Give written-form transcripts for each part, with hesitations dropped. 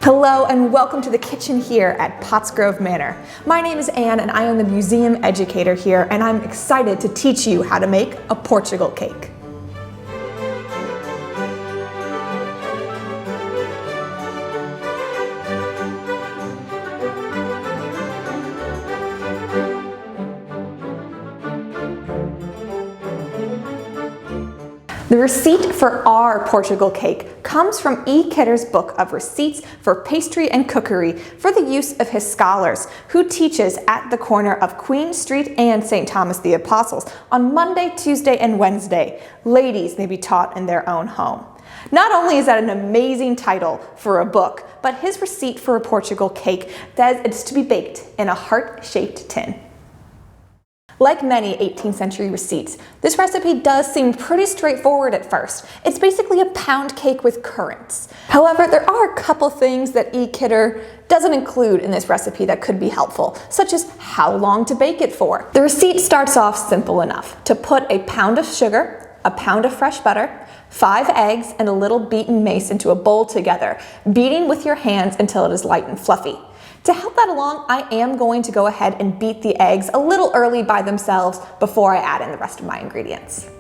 Hello and welcome to the kitchen here at Pottsgrove Manor. My name is Anne and I am the museum educator here, and I'm excited to teach you how to make a Portugal cake. The receipt for our Portugal cake comes from E. Kidder's book of receipts for pastry and cookery for the use of his scholars, who teaches at the corner of Queen Street and St. Thomas the Apostles on Monday, Tuesday, and Wednesday. Ladies may be taught in their own home. Not only is that an amazing title for a book, but his receipt for a Portugal cake says it's to be baked in a heart-shaped tin. Like many 18th century receipts, this recipe does seem pretty straightforward at first. It's basically a pound cake with currants. However, there are a couple things that E. Kidder doesn't include in this recipe that could be helpful, such as how long to bake it for. The receipt starts off simple enough: to put a pound of sugar, a pound of fresh butter, 5 eggs, and a little beaten mace into a bowl together, beating with your hands until it is light and fluffy. To help that along, I am going to go ahead and beat the eggs a little early by themselves before I add in the rest of my ingredients.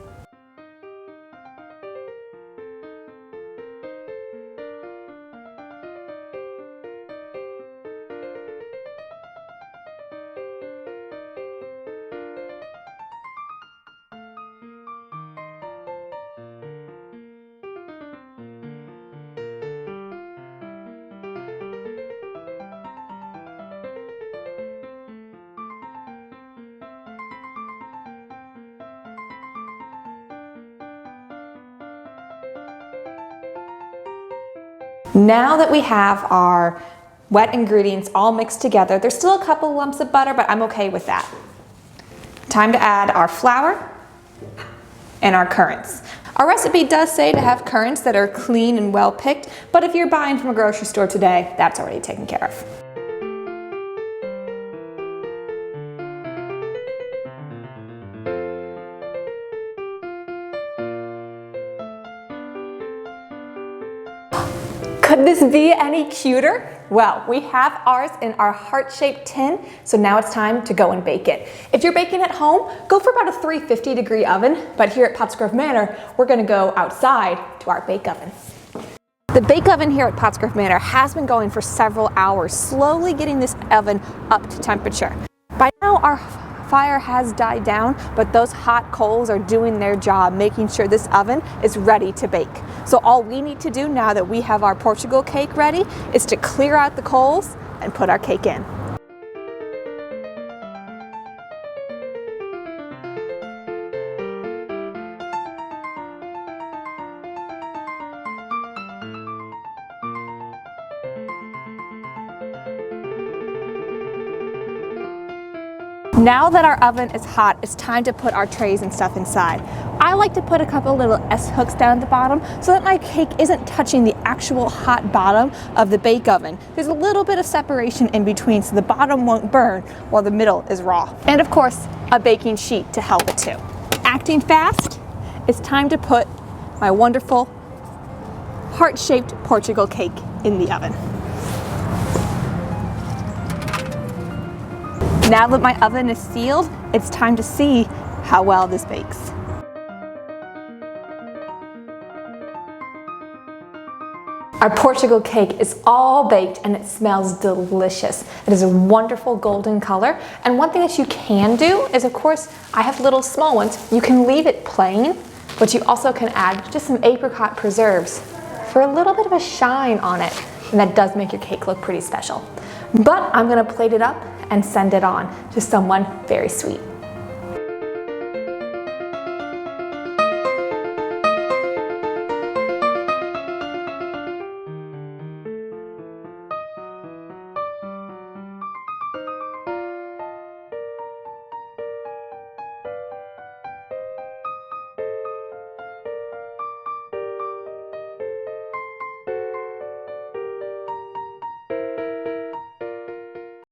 Now that we have our wet ingredients all mixed together, there's still a couple lumps of butter, but I'm okay with that. Time to add our flour and our currants. Our recipe does say to have currants that are clean and well picked, but if you're buying from a grocery store today, that's already taken care of. Could this be any cuter? Well, we have ours in our heart-shaped tin, so now it's time to go and bake it. If you're baking at home, go for about a 350-degree oven, but here at Pottsgrove Manor, we're gonna go outside to our bake oven. The bake oven here at Pottsgrove Manor has been going for several hours, slowly getting this oven up to temperature. By now, our fire has died down, but those hot coals are doing their job, making sure this oven is ready to bake. So all we need to do now that we have our Portugal cake ready is to clear out the coals and put our cake in. Now that our oven is hot, it's time to put our trays and stuff inside. I like to put a couple little S-hooks down at the bottom so that my cake isn't touching the actual hot bottom of the bake oven. There's a little bit of separation in between so the bottom won't burn while the middle is raw. And of course, a baking sheet to help it too. Acting fast, it's time to put my wonderful heart-shaped Portugal cake in the oven. Now that my oven is sealed, it's time to see how well this bakes. Our Portugal cake is all baked and it smells delicious. It is a wonderful golden color. And one thing that you can do is, of course, I have little small ones. You can leave it plain, but you also can add just some apricot preserves for a little bit of a shine on it. And that does make your cake look pretty special. But I'm gonna plate it up and send it on to someone very sweet.